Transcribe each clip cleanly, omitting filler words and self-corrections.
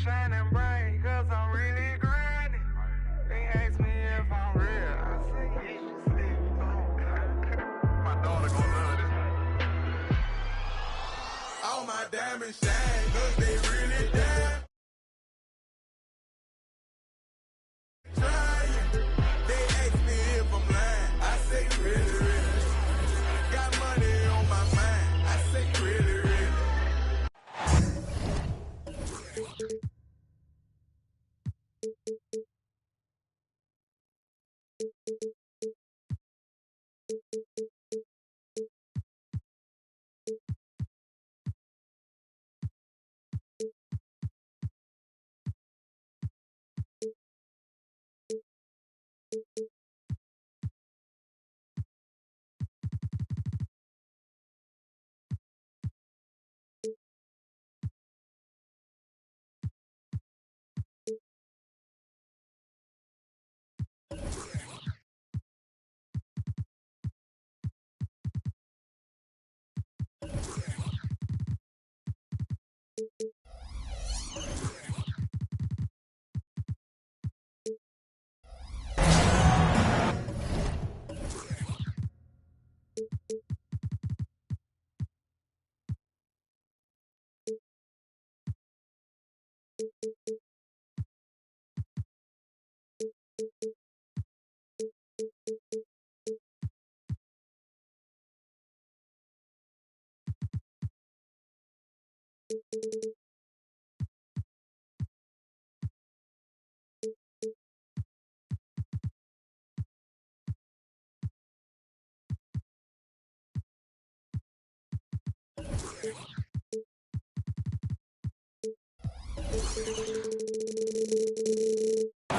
shining bright, cause I'm really grinding. They ask me if I'm real. I say, yeah, you sleep. My daughter gonna love this. All my diamonds shine, cause they really damn. Trying. They ask me if I'm lying. I say, really, really. Got money on my mind. I say, really, really.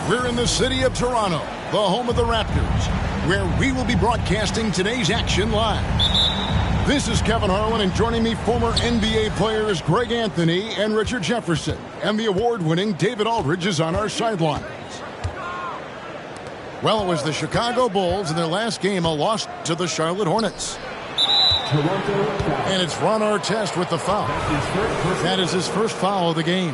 We're in the city of Toronto, the home of the Raptors, where we will be broadcasting today's action live. This is Kevin Harlan, and joining me, former NBA players Greg Anthony and Richard Jefferson, and the award-winning David Aldridge is on our sidelines. Well, it was the Chicago Bulls in their last game, a loss to the Charlotte Hornets. And it's Ron Artest with the foul. That is his first foul of the game.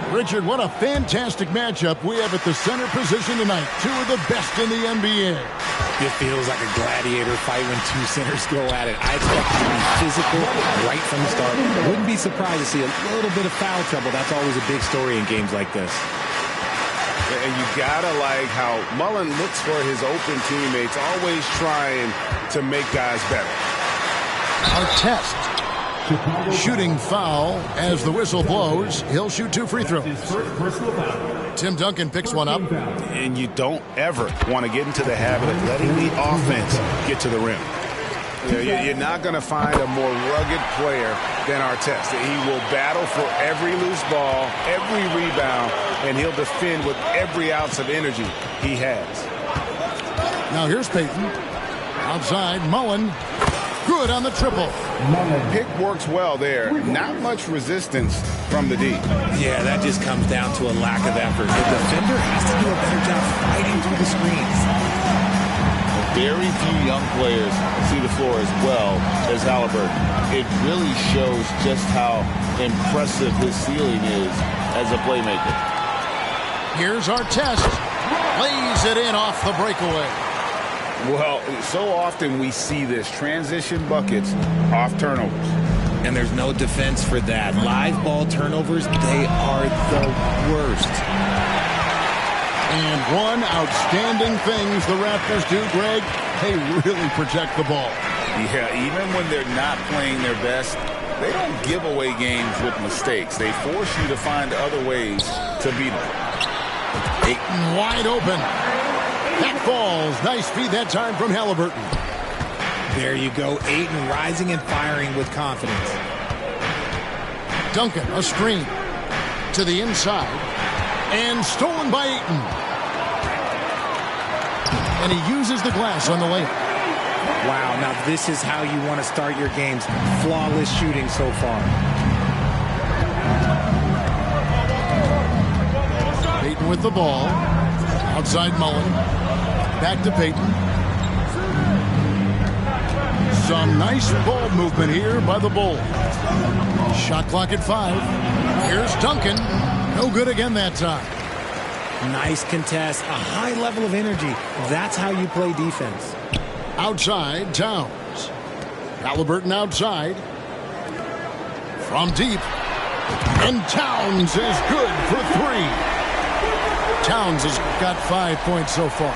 Richard, what a fantastic matchup we have at the center position tonight. Two of the best in the NBA. It feels like a gladiator fight when two centers go at it. I expect it to be physical right from the start. Wouldn't be surprised to see a little bit of foul trouble. That's always a big story in games like this. And you gotta like how Mullen looks for his open teammates, always trying to make guys better. Artest shooting foul as the whistle blows. He'll shoot 2 free throws. Tim Duncan picks one up. And you don't ever want to get into the habit of letting the offense get to the rim. You're not going to find a more rugged player than Artest. He will battle for every loose ball, every rebound, and he'll defend with every ounce of energy he has. Now here's Payton. Outside, Mullen. Good on the triple. Pick works well there. Not much resistance from the D. Yeah, that just comes down to a lack of effort. The defender has to do a better job fighting through the screens. Very few young players see the floor as well as Halliburton. It really shows just how impressive his ceiling is as a playmaker. Here's Artest. Lays it in off the breakaway. Well, so often we see this. Transition buckets off turnovers. And there's no defense for that. Live ball turnovers, they are the worst. And one outstanding things the Raptors do, Greg, they really protect the ball. Yeah, even when they're not playing their best, they don't give away games with mistakes. They force you to find other ways to beat them. Ayton wide open. That falls. Nice feed that time from Halliburton. There you go. Ayton rising and firing with confidence. Duncan, a screen. To the inside. And stolen by Ayton. And he uses the glass on the layup. Wow, now this is how you want to start your games. Flawless shooting so far. Payton with the ball. Outside Mullen. Back to Payton. Some nice ball movement here by the Bulls. Shot clock at 5. Here's Duncan. No good again that time. Nice contest, a high level of energy. That's how you play defense. Outside, Towns. Halliburton outside. From deep. And Towns is good for 3. Towns has got 5 points so far.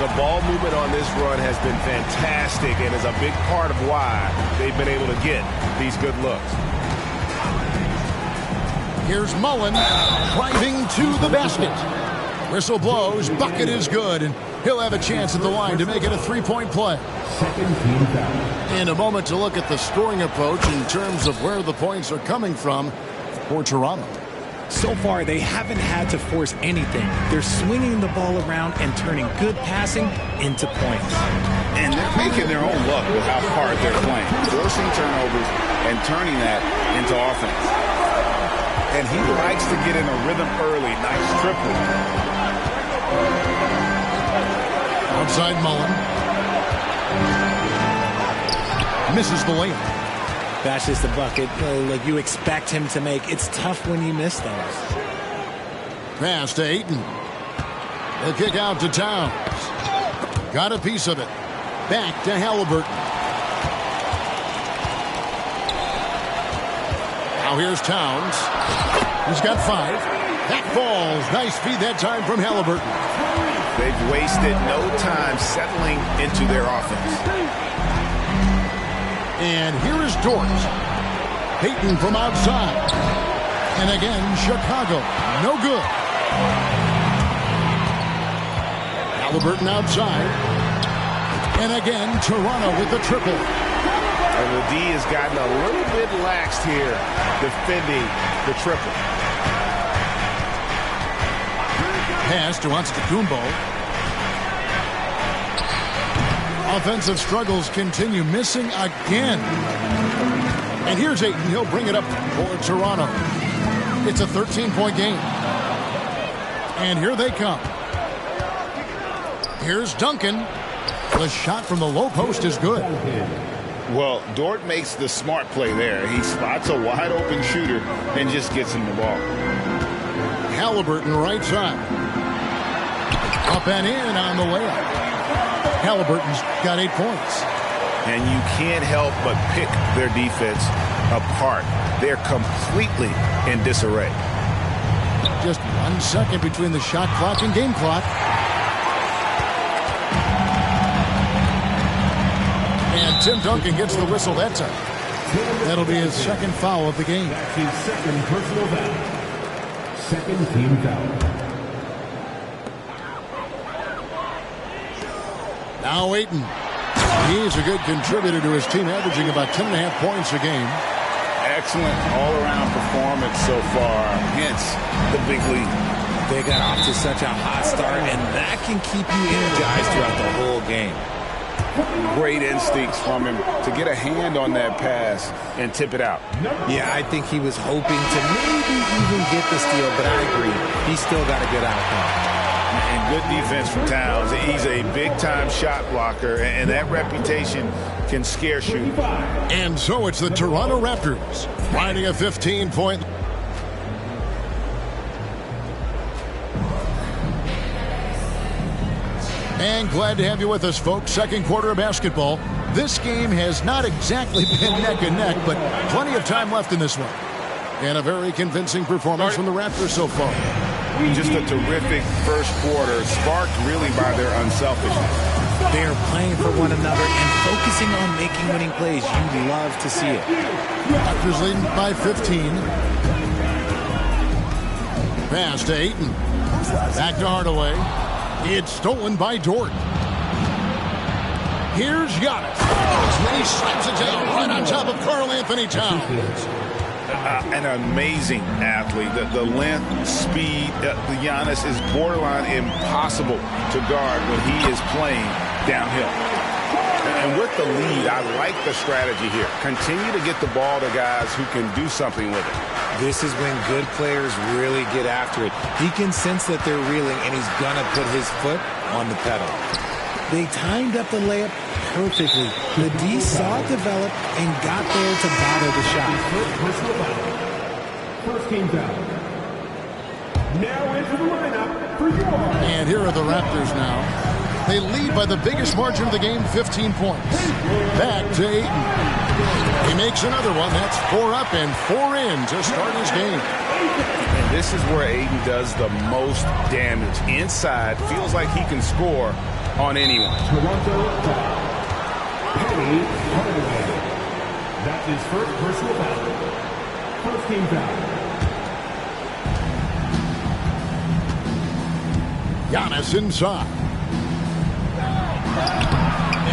The ball movement on this run has been fantastic and is a big part of why they've been able to get these good looks. Here's Mullen driving to the basket. Whistle blows, bucket is good, and he'll have a chance at the line to make it a 3-point play. In a moment to look at the scoring approach in terms of where the points are coming from for Toronto. So far, they haven't had to force anything. They're swinging the ball around and turning good passing into points. And they're making their own luck with how hard they're playing. Forcing turnovers and turning that into offense. And he likes to get in a rhythm early. Nice triple. Outside Mullen. Misses the layup. That's just a bucket like you expect him to make. It's tough when you miss those. Pass to Ayton. The kick out to Towns. Got a piece of it. Back to Halliburton. Now here's Towns. He's got 5. That falls. Nice feed that time from Halliburton. They've wasted no time settling into their offense. And here is Dort. Payton from outside. And again, Chicago. No good. Halliburton outside. And again, Toronto with the triple. And the D has gotten a little bit laxed here, defending the triple. Pass to Antetokounmpo. Offensive struggles continue, missing again. And here's Ayton. He'll bring it up for Toronto. It's a 13-point game. And here they come. Here's Duncan. The shot from the low post is good. Well, Dort makes the smart play there. He spots a wide-open shooter and just gets him the ball. Halliburton right side. Up and in on the layup. Halliburton's got 8 points. And you can't help but pick their defense apart. They're completely in disarray. Just 1 second between the shot clock and game clock. And Tim Duncan gets the whistle that time. That'll be his second foul of the game. That's his second personal foul. Second team foul. Now Ayton. He's a good contributor to his team, averaging about 10.5 points a game. Excellent all-around performance so far, hence the big lead. They got off to such a hot start, and that can keep you energized throughout the whole game. Great instincts from him to get a hand on that pass and tip it out. Yeah, I think he was hoping to maybe even get the steal, but I agree. He's still got a good outcome. And good defense from Towns. He's a big-time shot blocker, and that reputation can scare shooters. And so it's the Toronto Raptors riding a 15-point. And glad to have you with us, folks. Second quarter of basketball. This game has not exactly been neck and neck, but plenty of time left in this one. And a very convincing performance from the Raptors so far. Just a terrific first quarter, sparked really by their unselfishness. They are playing for one another and focusing on making winning plays. You love to see it. Raptors leading by 15. Pass to Ayton. Back to Hardaway. It's stolen by Dort. Here's Giannis. He slaps it down right on top of Karl Anthony Towns. An amazing athlete. The length, speed, Giannis is borderline impossible to guard when he is playing downhill. And with the lead, I like the strategy here. Continue to get the ball to guys who can do something with it. This is when good players really get after it. He can sense that they're reeling, and he's going to put his foot on the pedal. They timed up the layup perfectly. The D saw it develop and got there to bottle the shot. First team foul. Now into the lineup for your... And here are the Raptors now. They lead by the biggest margin of the game, 15 points. Back to Ayton. He makes another one. That's 4 up and 4 in to start his game. And this is where Ayton does the most damage. Inside, feels like he can score on anyone. Toronto foul. Penny Hardaway. That's his first personal foul. First team foul. Giannis inside.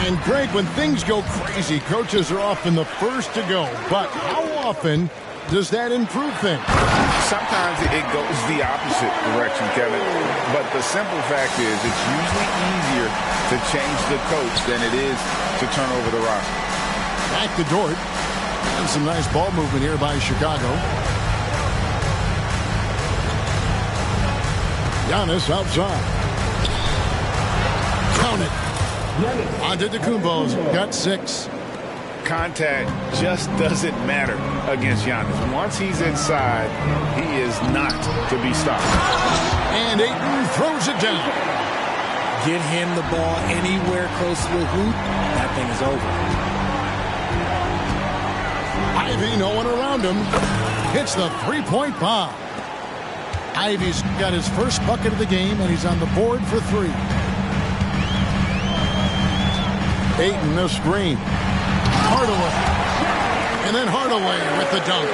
And Greg, when things go crazy, coaches are often the first to go. But how often does that improve things? Sometimes it goes the opposite direction, Kevin. But the simple fact is it's usually easier to change the coach than it is to turn over the roster. Back to Dort. And some nice ball movement here by Chicago. Giannis outside. Count it. Antetokounmpo's got 6. Contact just doesn't matter against Giannis. Once he's inside, he is not to be stopped. And Ayton throws it down. Get him the ball anywhere close to the hoop, that thing is over. Ivy, no one around him. Hits the three-point bomb. Ivy's got his first bucket of the game, and he's on the board for 3. Ayton, the screen. Hardaway. And then Hardaway with the dunk.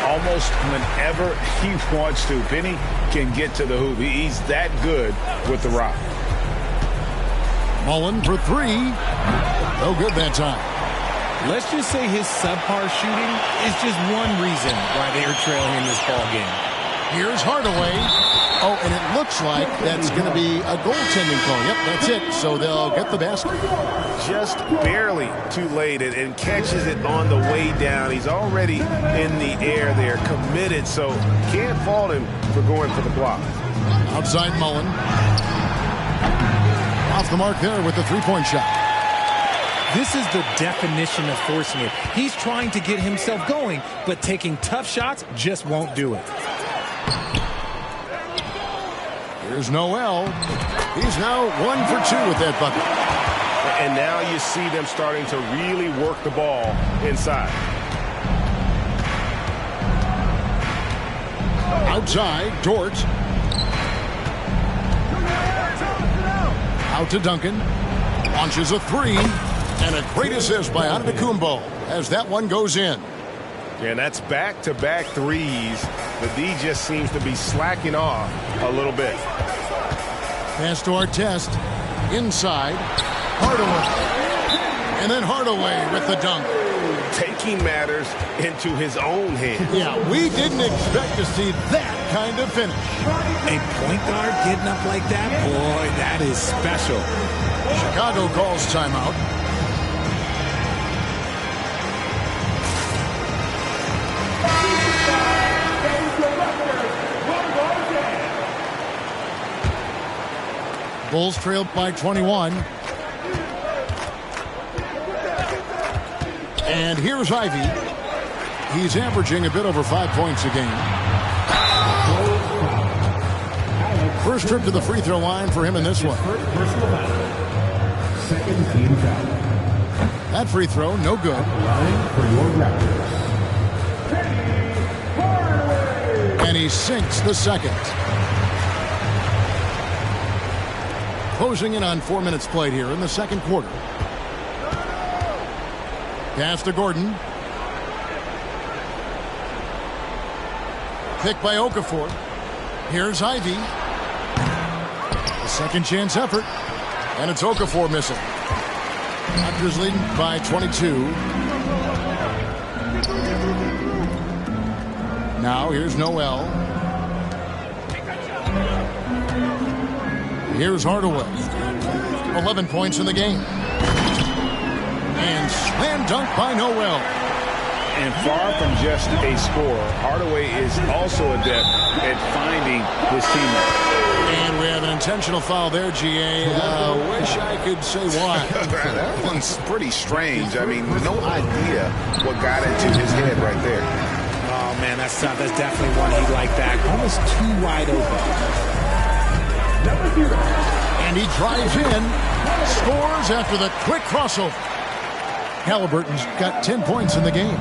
Almost whenever he wants to. Penny can get to the hoop. He's that good with the rock. Mullen for 3. No good that time. Let's just say his subpar shooting is just one reason why they are trailing in this ball game. Here's Hardaway. Oh, and it looks like that's going to be a goaltending call. Yep, that's it. So they'll get the basket. Just barely too late and catches it on the way down. He's already in the air there, committed, so can't fault him for going for the block. Outside Mullen. Off the mark there with the three-point shot. This is the definition of forcing it. He's trying to get himself going, but taking tough shots just won't do it. Here's Noel. He's now 1 for 2 with that bucket. And now you see them starting to really work the ball inside. Outside, Dort. Out to Duncan. Launches a 3. And a great assist by Antetokounmpo as that one goes in. And that's back-to-back threes. The D just seems to be slacking off a little bit. Pass to Artest. Inside. Hardaway. And then Hardaway with the dunk. Taking matters into his own hands. Yeah, we didn't expect to see that kind of finish. A point guard getting up like that? Boy, that is special. Chicago calls timeout. Bulls trailed by 21. And here's Ivy. He's averaging a bit over 5 points a game. First trip to the free throw line for him in this one. Second team foul. That free throw, no good. Line for your Raptors. And he sinks the second. Closing in on 4 minutes played here in the second quarter. Pass to Gordon. Pick by Okafor. Here's Ivy. A second chance effort. And it's Okafor missing. Raptors leading by 22. Now here's Noel. Here's Hardaway. 11 points in the game. And slam dunk by Noel. And far from just a scorer, Hardaway is also adept at finding his teammates. And we have an intentional foul there, GA. Wish I could say why. That one's pretty strange. I mean, no idea what got into his head right there. man, that's tough. That's definitely one he'd like back. Almost too wide open. And he drives in, scores after the quick crossover. Halliburton's got 10 points in the game.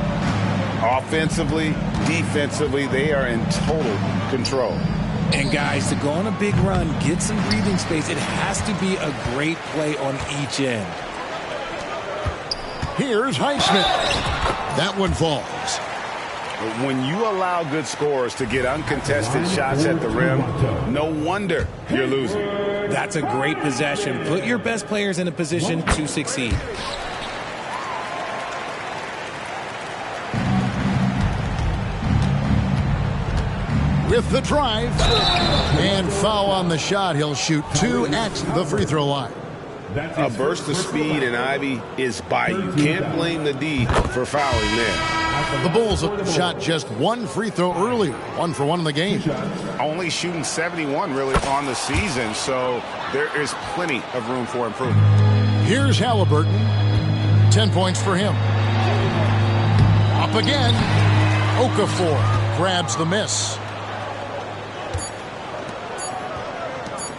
Offensively, defensively, they are in total control. And guys, to go on a big run, get some breathing space, it has to be a great play on each end. Here's Highsmith. That one falls. When you allow good scorers to get uncontested shots at the rim, no wonder you're losing. That's a great possession. Put your best players in a position to succeed. With the drive and foul on the shot. He'll shoot 2 at the free throw line. A burst of speed and Ivy is by you. Can't blame the D for fouling there. The Bulls have shot just 1 free throw earlier, 1 for 1 in the game. Only shooting 71 really on the season, so there is plenty of room for improvement. Here's Halliburton. 10 points for him. Up again. Okafor grabs the miss.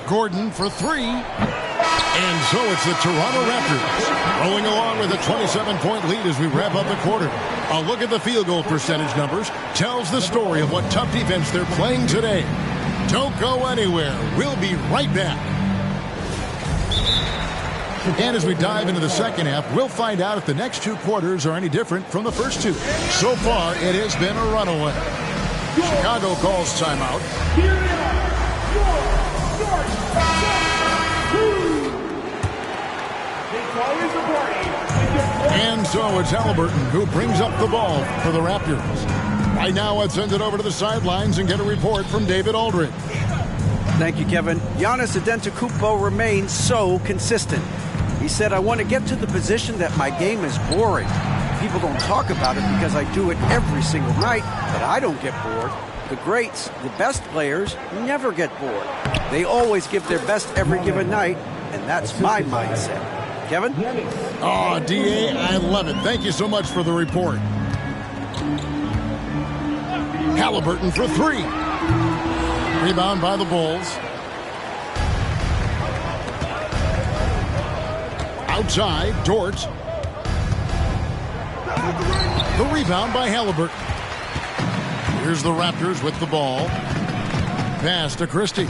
Gordon for 3. And so it's the Toronto Raptors rolling along with a 27-point lead as we wrap up the quarter. A look at the field goal percentage numbers tells the story of what tough defense they're playing today. Don't go anywhere. We'll be right back. And as we dive into the second half, we'll find out if the next 2 quarters are any different from the first 2. So far, it has been a runaway. Chicago calls timeout. And so it's Halliburton who brings up the ball for the Raptors. Right now, let's send it over to the sidelines and get a report from David Aldridge. Thank you, Kevin. Giannis Antetokounmpo remains so consistent. He said, I want to get to the position that my game is boring. People don't talk about it because I do it every single night, but I don't get bored. The greats, the best players, never get bored. They always give their best every given night, and that's my mindset. Kevin? Oh, D.A., I love it. Thank you so much for the report. Halliburton for 3. Rebound by the Bulls. Outside, Dort. The rebound by Halliburton. Here's the Raptors with the ball. Pass to Christie.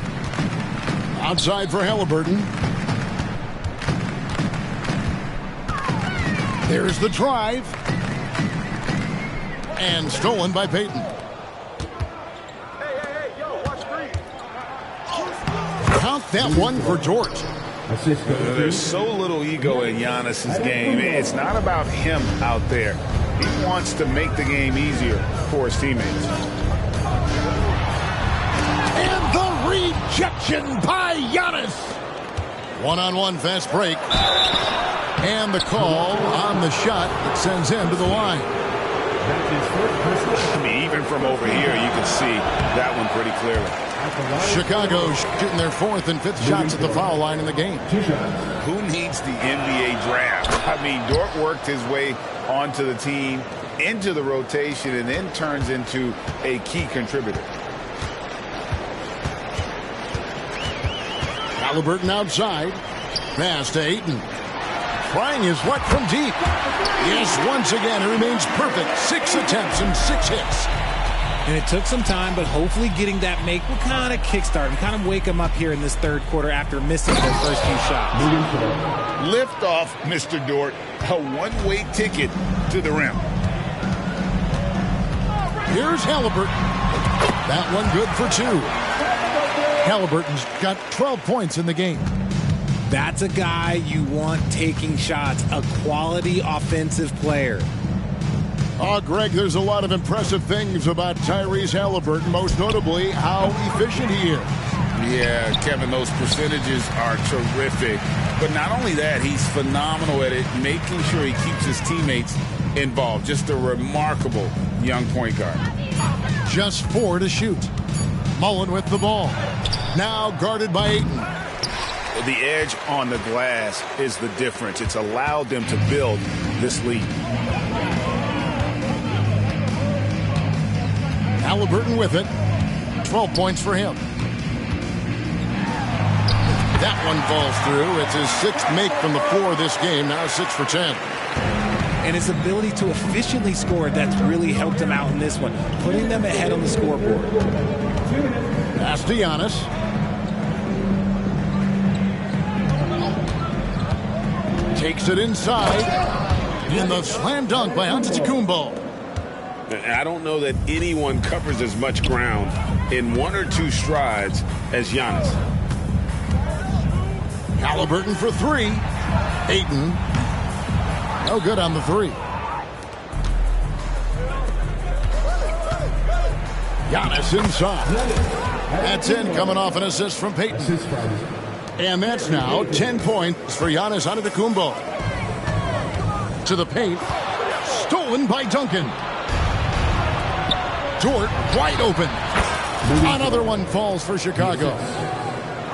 Outside for Halliburton. There's the drive. And stolen by Payton. Count that one for Dort. There's so little ego in Giannis's game. It's not about him out there. He wants to make the game easier for his teammates. And the rejection by Giannis. One-on-one fast break. And the call on the shot that sends him to the line. I mean, even from over here, you can see that one pretty clearly. Chicago shooting their 4th and 5th shots at the foul line in the game. Who needs the NBA draft? I mean, Dort worked his way onto the team, into the rotation, and then turns into a key contributor. Halliburton outside. Pass to Ayton. Trying his luck from deep. Yes, once again, it remains perfect. 6 attempts and 6 hits. And it took some time, but hopefully getting that make will kind of kickstart and kind of wake them up here in this third quarter after missing their first few shots. Lift off, Mr. Dort. A one-way ticket to the rim. Here's Halliburton. That one good for 2. Halliburton's got 12 points in the game. That's a guy you want taking shots, a quality offensive player. Oh, Greg, there's a lot of impressive things about Tyrese Halliburton, most notably how efficient he is. Yeah, Kevin, those percentages are terrific. But not only that, he's phenomenal at it, making sure he keeps his teammates involved. Just a remarkable young point guard. Just 4 to shoot. Mullen with the ball. Now guarded by Ayton. The edge on the glass is the difference. It's allowed them to build this lead. Halliburton with it. 12 points for him. That one falls through. It's his 6th make from the floor this game. Now 6 for 10. And his ability to efficiently score, that's really helped him out in this one, putting them ahead on the scoreboard. Pass to Giannis. Takes it inside. And the slam dunk by Antetokounmpo. I don't know that anyone covers as much ground in 1 or 2 strides as Giannis. Halliburton for 3. Ayton. No good on the 3. Giannis inside. That's in, coming off an assist from Payton. And that's now 10 points for Giannis Antetokounmpo. To the paint. Stolen by Duncan. Dort wide open. Another one falls for Chicago.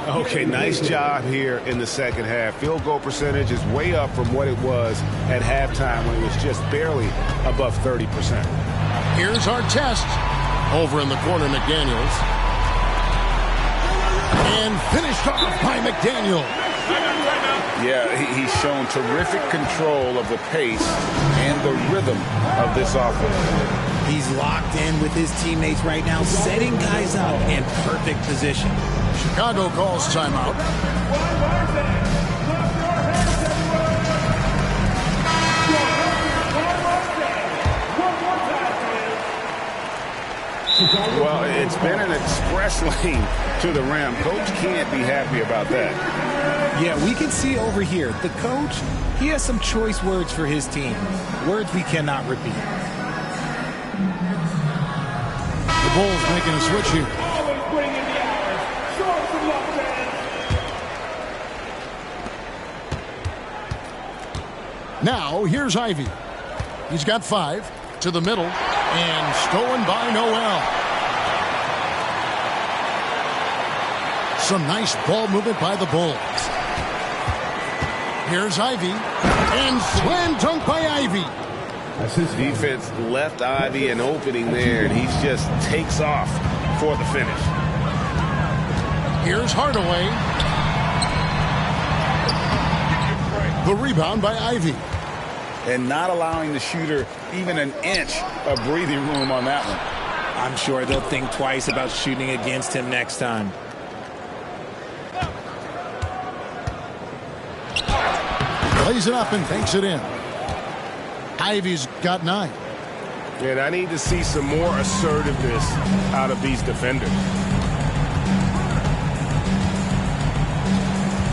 Okay, nice job here in the second half. Field goal percentage is way up from what it was at halftime when it was just barely above 30%. Here's our test. Over in the corner, McDaniels. And finished off by McDaniel. Yeah, he's shown terrific control of the pace and the rhythm of this offense. He's locked in with his teammates right now, setting guys up in perfect position. Chicago calls timeout. Well, it's been an express lane to the rim. Coach can't be happy about that. Yeah, we can see over here, the coach, he has some choice words for his team. Words we cannot repeat. The Bulls making a switch here. Now, here's Ivy. He's got 5 to the middle and stolen by Noel. Some nice ball movement by the Bulls. Here's Ivy and slam dunk by Ivy. Defense left Ivy an opening there, and he just takes off for the finish. Here's Hardaway. The rebound by Ivy. And not allowing the shooter even an inch of breathing room on that one. I'm sure they'll think twice about shooting against him next time. Plays it up and takes it in. Ivy's got 9. And I need to see some more assertiveness out of these defenders.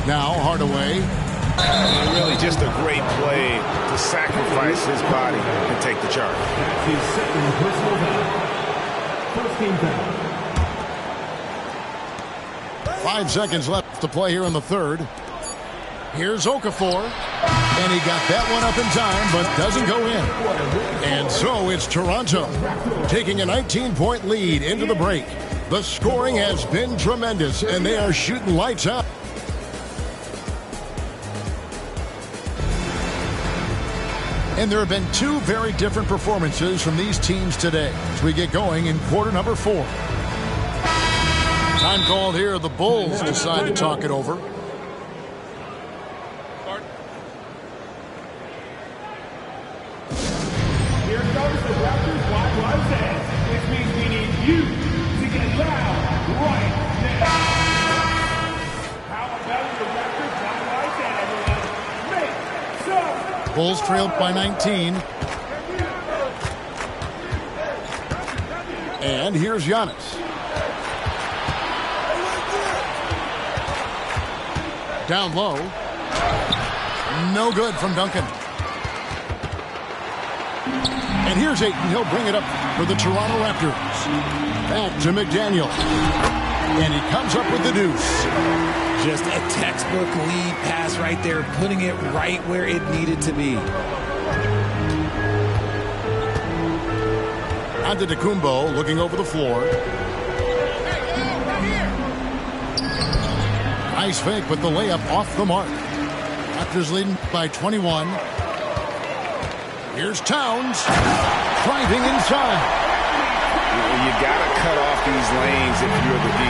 Now Hardaway. Really just a great play to sacrifice his body and take the charge. That's his second personal foul. First team foul. 5 seconds left to play here in the third. Here's Okafor. And he got that one up in time, but doesn't go in. And so it's Toronto taking a 19-point lead into the break. The scoring has been tremendous, and they are shooting lights out. And there have been 2 very different performances from these teams today as we get going in quarter number 4. Time called here. The Bulls decide to talk it over. Here comes the Raptors Wide Dance, which means we need you to get loud right now. How about the Raptors Wide Dance, everyone? Make some. Bulls trailed by 19. And here's Giannis. Down low. No good from Duncan. And here's Ayton. He'll bring it up for the Toronto Raptors. Back to McDaniel. And he comes up with the deuce. Just a textbook lead pass right there, putting it right where it needed to be. Antetokounmpo looking over the floor. Nice fake, but the layup off the mark. Raptors leading by 21. Here's Towns. Driving inside. You got to cut off these lanes if you're the D.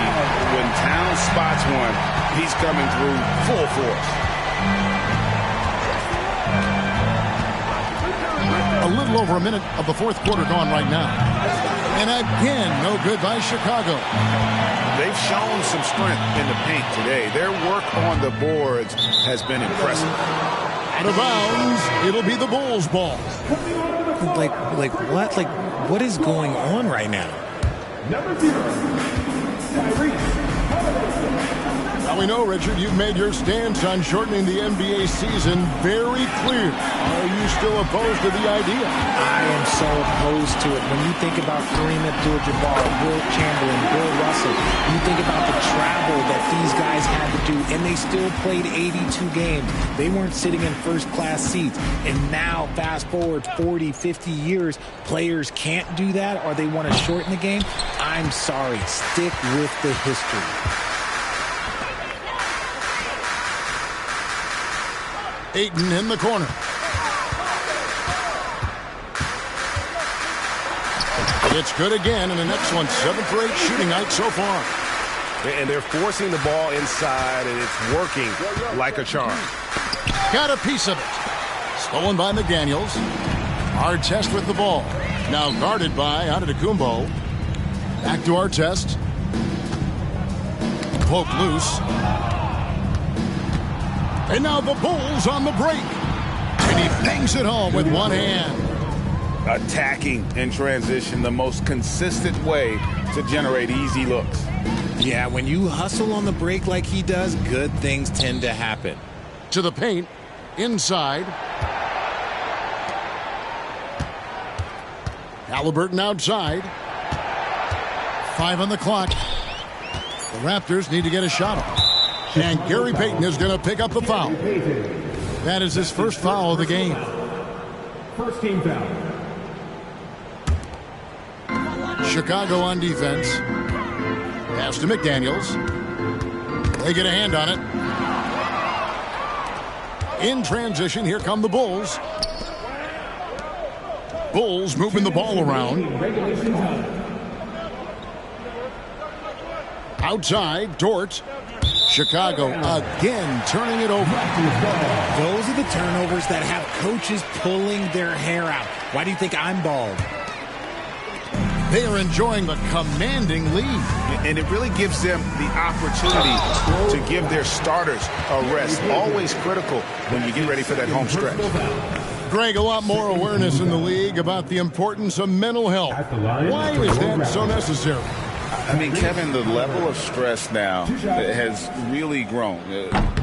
When Towns spots one, he's coming through full force. A little over a minute of the fourth quarter gone right now. And again, no good by Chicago. They've shown some strength in the paint today. Their work on the boards has been impressive. Out of bounds, it'll be the Bulls' ball. Like what? Like, what is going on right now? Number 0, Tyrese. Now we know, Richard, you've made your stance on shortening the NBA season very clear. Are you still opposed to the idea? I am so opposed to it. When you think about Kareem Abdul-Jabbar, Will Chamberlain, Bill Russell, you think about the travel that these guys had to do, and they still played 82 games. They weren't sitting in first-class seats. And now, fast forward 40, 50 years, players can't do that, or they want to shorten the game. I'm sorry. Stick with the history. Ayton in the corner. It's good again, and an excellent 7 for 8 shooting night so far. And they're forcing the ball inside, and it's working like a charm. Got a piece of it. Stolen by McDaniels. Artest with the ball. Now guarded by Antetokounmpo. Back to Artest. Poke loose. And now the Bulls on the break. And he bangs it home with one hand. Attacking in transition, the most consistent way to generate easy looks. Yeah, when you hustle on the break like he does, good things tend to happen. To the paint. Inside. Halliburton outside. 5 on the clock. The Raptors need to get a shot off. And Gary Payton is going to pick up the foul. That is his first foul of the game. First team foul. Chicago on defense. Pass to McDaniels. They get a hand on it. In transition, here come the Bulls. Bulls moving the ball around. Outside, Dort. Chicago again turning it over. Those are the turnovers that have coaches pulling their hair out. Why do you think I'm bald? They are enjoying the commanding lead. And it really gives them the opportunity to give their starters a rest. Always critical when you get ready for that home stretch. Greg, a lot more awareness in the league about the importance of mental health. Why is that so necessary? I mean, Kevin, the level of stress now has really grown.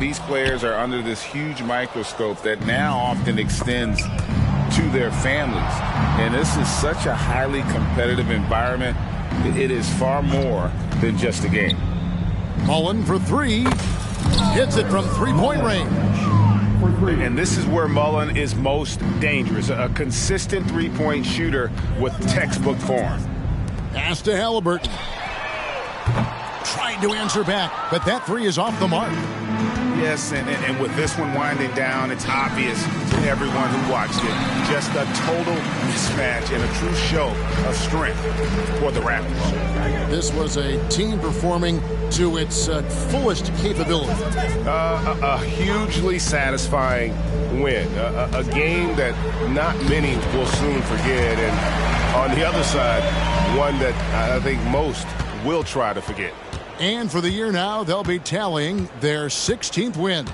These players are under this huge microscope that now often extends to their families. And this is such a highly competitive environment. It is far more than just a game. Mullen for 3. Hits it from three-point range. And this is where Mullen is most dangerous. A consistent three-point shooter with textbook form. Pass to Halliburton. Trying to answer back, but that 3 is off the mark. Yes, and with this one winding down, it's obvious to everyone who watched it. Just a total mismatch and a true show of strength for the Raptors. This was a team performing to its fullest capability. A hugely satisfying win. A game that not many will soon forget. And on the other side, one that I think most will try to forget. And for the year now, they'll be tallying their 16th win.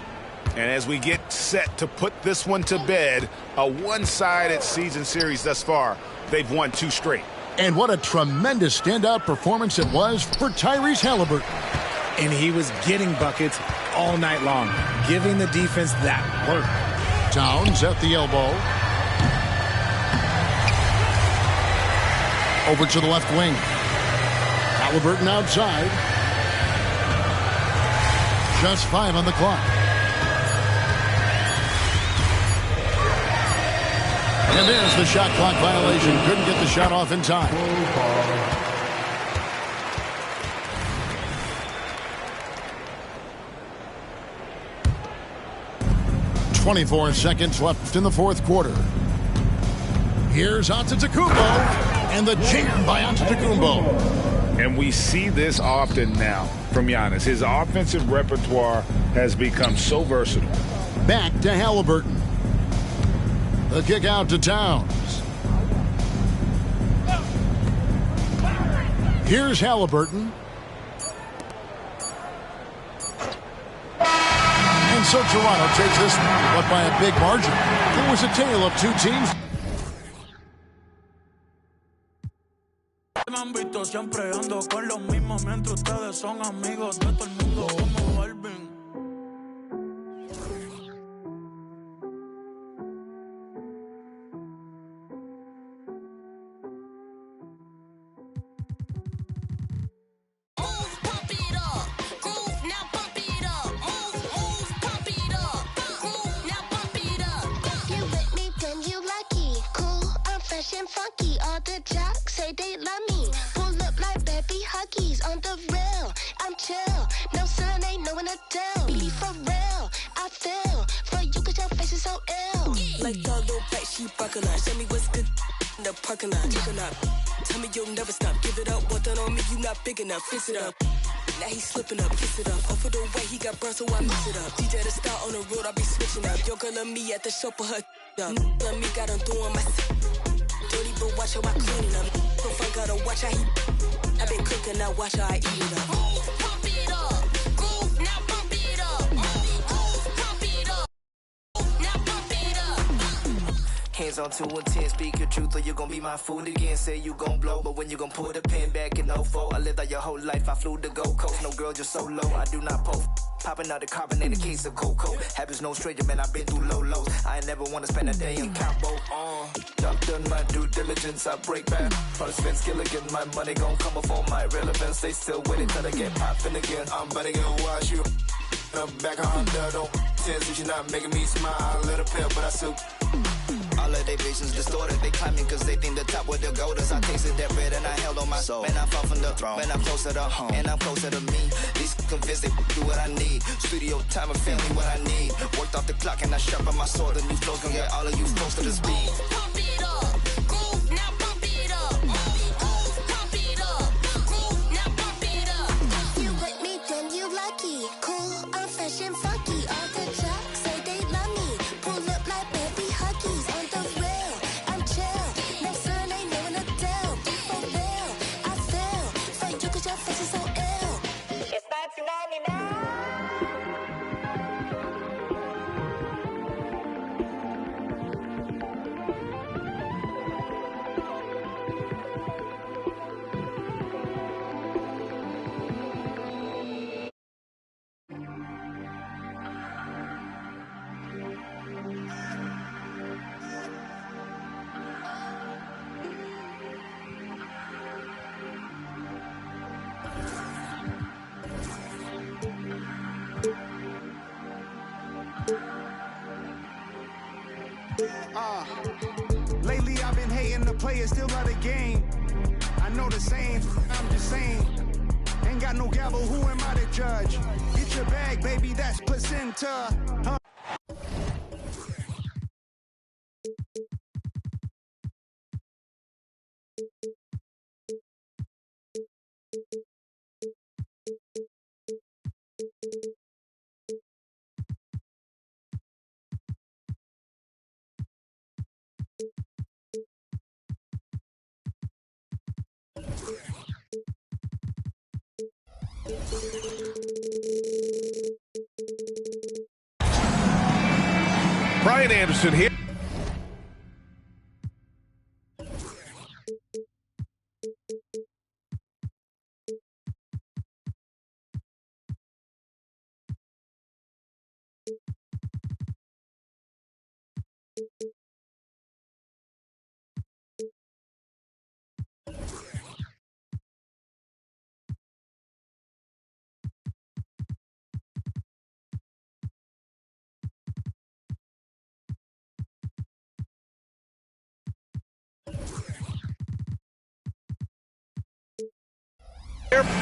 And as we get set to put this one to bed, a one-sided season series thus far, they've won 2 straight. And what a tremendous standout performance it was for Tyrese Halliburton. And he was getting buckets all night long, giving the defense that work. Towns at the elbow. Over to the left wing. Halliburton outside. Just 5 on the clock. And there's the shot clock violation. Couldn't get the shot off in time. 24 seconds left in the fourth quarter. Here's Antetokounmpo. And the jam by Antetokounmpo. And we see this often now from Giannis. His offensive repertoire has become so versatile. Back to Halliburton. The kick out to Towns. Here's Halliburton. And so Toronto takes this one, but by a big margin. It was a tale of two teams. Me han visto siempre ando con los mismos mientras ustedes son amigos de todo el mundo como Balvin. Funky, all the jocks say they love me. Pull up like baby huggies on the rail. I'm chill, no sun ain't no one to tell. Be for real, I feel for you cause your face is so ill. Like the little back, she buckle up. Show me what's good in the parking lot. Chicken up. Tell me you'll never stop. Give it up, what done on me, you not big enough. Fix it up. Now he slipping up, kiss it up. Off of the way he got burned, so I mix it up. DJ the star on the road, I be switching up. Your girl and me at the show for her up. Love me, got him doing my dirty, but watch how I clean it up. Profile gotta watch how he. I been cooking, now watch how I eat it up. Pump it up, groove, now pump it up. Pump it up, now pump it up. Hands on 2 and 10, speak your truth or you gon' be my fool again. Say you gon' blow, but when you gon' pull the pin back in 04, I lived out your whole life, I flew the Gold Coast. No girl, just so low, I do not post. Popping out the carbonated case of cocoa. Habits no stranger, man, I've been through low lows. I ain't never wanna spend a day in Cabo. I've done my due diligence, I break back. Probably spend skill again, my money gon' come before my relevance. They still waiting till they get poppin' again. I'm about to go watch you. Back on the don't pretend since you're not making me smile. A little pale, but I still. All of their visions distorted. They climbing cause they think the top where the gold is. I tasted that red and I held on my soul. Man, I fall from the throne. Man, I'm closer to home. And I'm closer to me. These convinced they do what I need. Studio time and family what I need. Worked off the clock and I sharpen my sword. The new flow's gonna get all of you close to the speed. Pump it up. Groove, now pump it up. Pump it up. Groove, now pump it up. You with me, then you lucky. Cool, I'm fresh and funky. All the jocks say they love me. Pull up like baby huggies on the rail. I'm chill, no sun ain't no one to tell. Be for real, I feel for you cause your face is so ill. It's 1999. Lately I've been hating the players, still love the game. I know the same, I'm just saying. Ain't got no gavel, who am I to judge? Get your bag, baby, that's placenta. Huh? Brian Anderson here.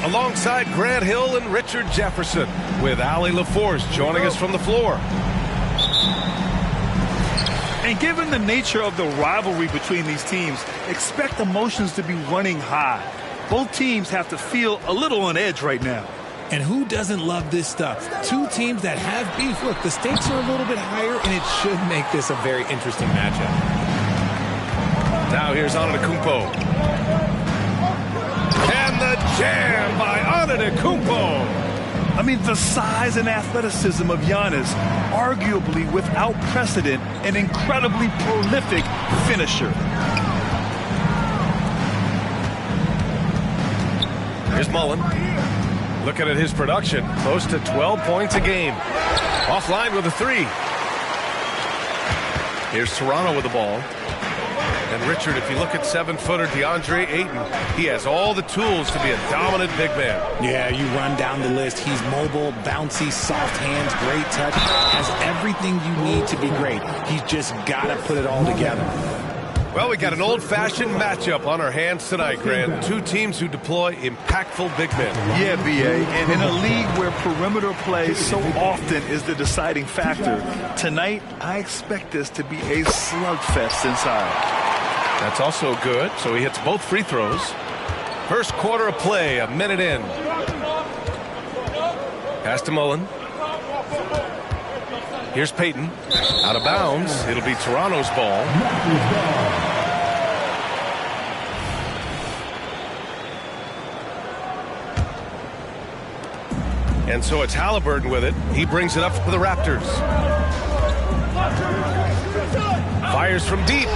Alongside Grant Hill and Richard Jefferson, with Allie LaForce joining us from the floor. And given the nature of the rivalry between these teams, expect emotions to be running high. Both teams have to feel a little on edge right now. And who doesn't love this stuff? Two teams that have beef. Look, the stakes are a little bit higher, and it should make this a very interesting matchup. Now here's Antetokounmpo. And the jam by Antetokounmpo. I mean, the size and athleticism of Giannis, arguably without precedent, an incredibly prolific finisher. Here's Mullen. Looking at his production, close to 12 points a game. Offline with a three. Here's Toronto with the ball. And Richard, if you look at 7-footer DeAndre Ayton, he has all the tools to be a dominant big man. Yeah, you run down the list. He's mobile, bouncy, soft hands, great touch. Has everything you need to be great. He's just got to put it all together. Well, we got an old-fashioned matchup on our hands tonight, Grant. Two teams who deploy impactful big men. Yeah, B.A., and in a league where perimeter play so often is the deciding factor, tonight I expect this to be a slugfest inside. That's also good, so he hits both free throws. First quarter of play, a minute in. Pass to Mullen. Here's Payton. Out of bounds. It'll be Toronto's ball. And so it's Halliburton with it. He brings it up for the Raptors. Fires from deep.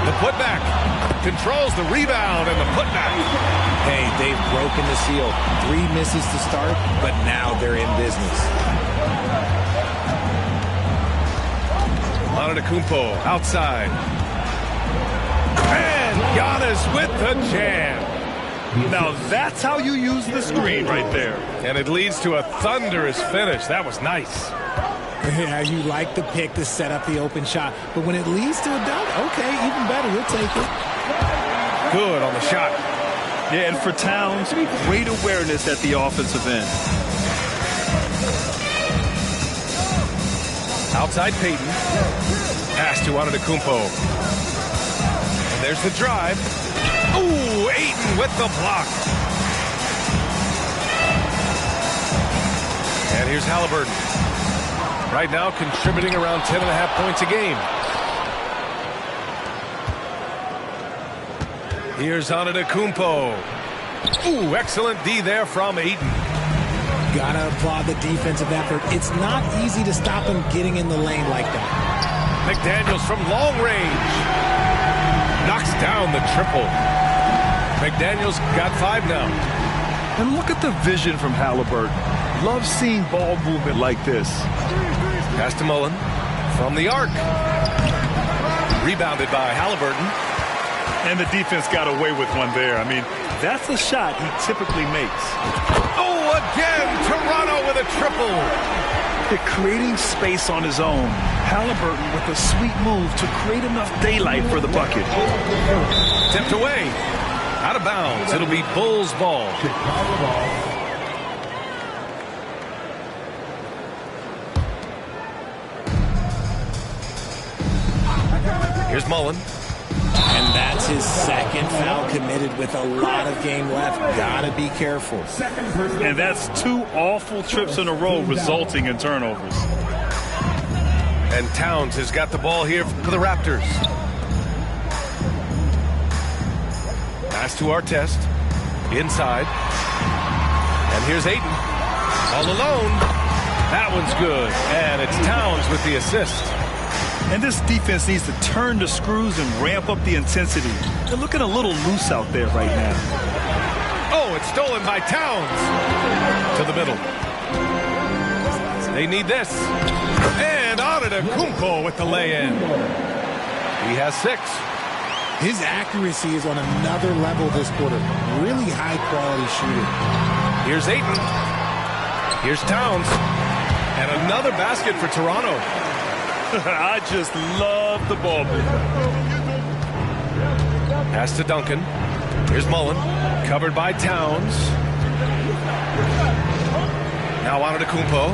The putback. Controls the rebound and the putback. Hey, they've broken the seal. 3 misses to start, but now they're in business. Antetokounmpo outside. And Giannis with the jam. Now that's how you use the screen right there. And it leads to a thunderous finish. That was nice. Yeah, you like the pick to set up the open shot. But when it leads to a dunk, okay, even better. We'll take it. Good on the shot. Yeah, and for Towns, great awareness at the offensive end. Outside Payton. Pass to Antetokounmpo. And there's the drive. Ooh, Ayton with the block. And here's Halliburton. Right now contributing around 10.5 points a game. Here's Antetokounmpo. Ooh, excellent D there from Ayton. Gotta applaud the defensive effort. It's not easy to stop him getting in the lane like that. McDaniels from long range. Knocks down the triple. McDaniels got 5 now. And look at the vision from Halliburton. Love seeing ball movement like this. Pass to Mullen from the arc. Rebounded by Halliburton. And the defense got away with one there. I mean, that's a shot he typically makes. Oh, again, Toronto with a triple. They're creating space on his own. Halliburton with a sweet move to create enough daylight for the bucket. Tipped away. Out of bounds. It'll be Bulls ball. Here's Mullen. And that's his second foul committed with a lot of game left. Gotta be careful. And that's 2 awful trips in a row resulting in turnovers. And Towns has got the ball here for the Raptors. Pass to Artest. Inside. And here's Ayton. All alone. That one's good. And it's Towns with the assist. And this defense needs to turn the screws and ramp up the intensity. They're looking a little loose out there right now. Oh, it's stolen by Towns. To the middle. They need this. And Antetokounmpo with the lay-in. He has 6. His accuracy is on another level this quarter. Really high-quality shooting. Here's Ayton. Here's Towns. And another basket for Toronto. I just love the ball. Pass to Duncan. Here's Mullen. Covered by Towns. Now Antetokounmpo.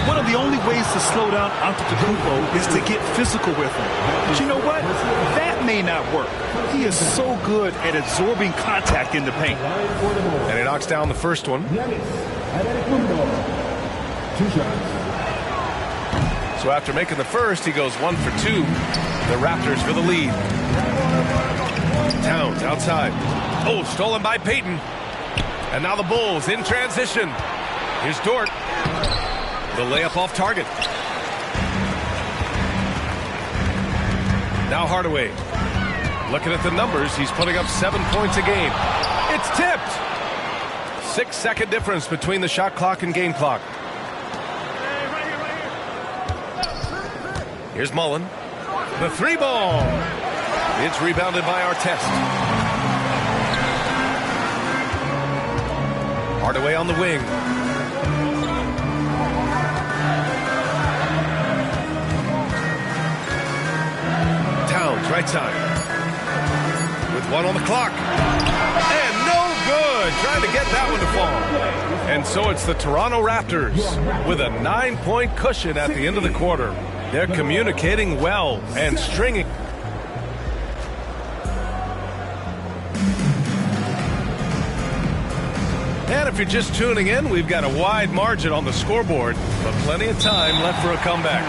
One of the only ways to slow down Antetokounmpo is to get physical with him. But you know what? That may not work. He is so good at absorbing contact in the paint. And he knocks down the first one. 2 shots. So after making the first, he goes 1 for 2. The Raptors for the lead. Towns outside. Oh, stolen by Payton. And now the Bulls in transition. Here's Dort. The layup off target. Now Hardaway. Looking at the numbers, he's putting up 7 points a game. It's tipped. 6-second difference between the shot clock and game clock. Here's Mullen. The 3-ball. It's rebounded by Artest. Hardaway on the wing. Towns, right side. With 1 on the clock. And no good. Trying to get that one to fall. And so it's the Toronto Raptors with a 9-point cushion at the end of the quarter. They're communicating well and stringing. And if you're just tuning in, we've got a wide margin on the scoreboard, but plenty of time left for a comeback.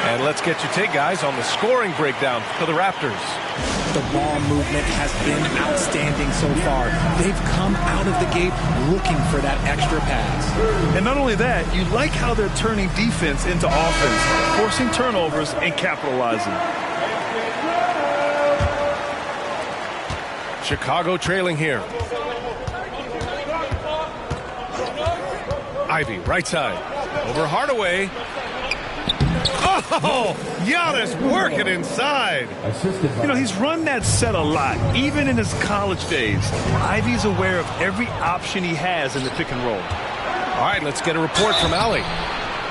And let's get your take, guys, on the scoring breakdown for the Raptors. The ball movement has been outstanding so far. They've come out of the gate looking for that extra pass. And not only that, you like how they're turning defense into offense, forcing turnovers and capitalizing. Chicago trailing here. Ivy, right side. Over Hardaway. Oh, Giannis working inside. You know, he's run that set a lot, even in his college days. Ivy's aware of every option he has in the pick and roll. All right, let's get a report from Allie.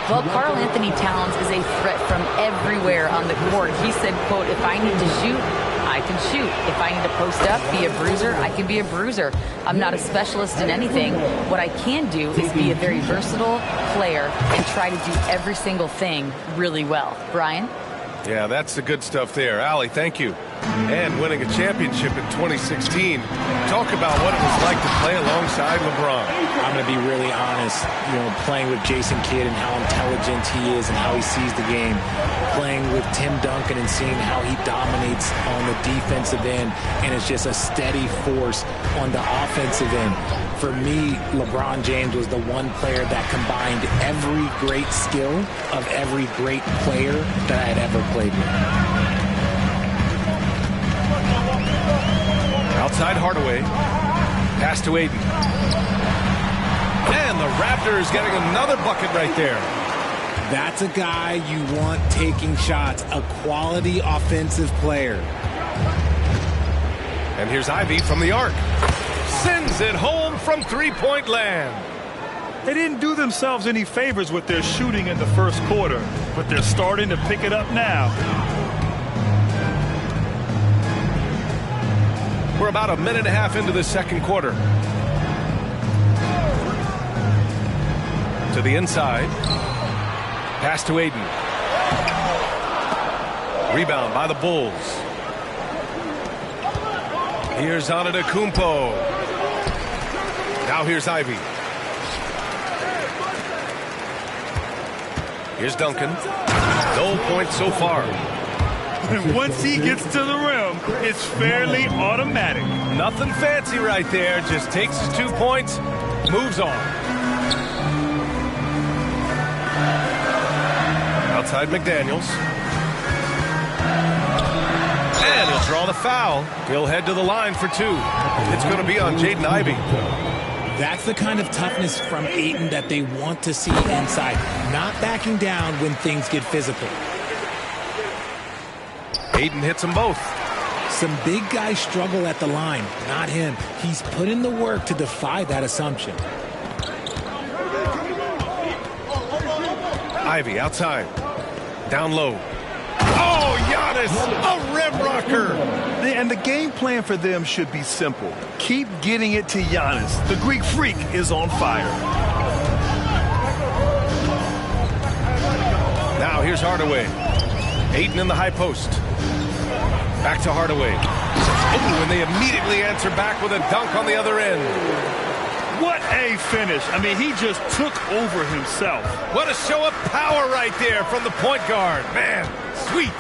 Well, Karl Anthony Towns is a threat from everywhere on the court. He said, quote, if I need to shoot, I can shoot. If I need to post up, be a bruiser, I can be a bruiser. I'm not a specialist in anything. What I can do is be a very versatile player and try to do every single thing really well. Brian? Yeah, that's the good stuff there. Allie, thank you. And winning a championship in 2016. Talk about what it was like to play alongside LeBron. I'm going to be really honest, playing with Jason Kidd and how intelligent he is and how he sees the game. Playing with Tim Duncan and seeing how he dominates on the defensive end and is just a steady force on the offensive end. For me, LeBron James was the one player that combined every great skill of every great player that I had ever played with. Outside Hardaway. Pass to Aiden. And the Raptors getting another bucket right there. That's a guy you want taking shots, a quality offensive player. And here's Ivy from the arc. Sends it home from three-point land. They didn't do themselves any favors with their shooting in the first quarter, but they're starting to pick it up now. We're about a minute and a half into the second quarter. To the inside. Pass to Aiden. Rebound by the Bulls. Here's Antetokounmpo. Now here's Ivy. Here's Duncan. No points so far. Once he gets to the rim, it's fairly automatic. Nothing fancy right there. Just takes his 2 points, moves on. Outside McDaniels. And he'll draw the foul. He'll head to the line for 2. It's going to be on Jaden Ivey. That's the kind of toughness from Ayton that they want to see inside. Not backing down when things get physical. Ayton hits them both. Some big guys struggle at the line, not him. He's put in the work to defy that assumption. Ivy outside. Down low. Oh, Giannis, a rim rocker. And the game plan for them should be simple. Keep getting it to Giannis. The Greek freak is on fire. Now here's Hardaway. Ayton in the high post. Back to Hardaway. Oh, and they immediately answer back with a dunk on the other end. What a finish. I mean, he just took over himself. What a show of power right there from the point guard. Man, sweet.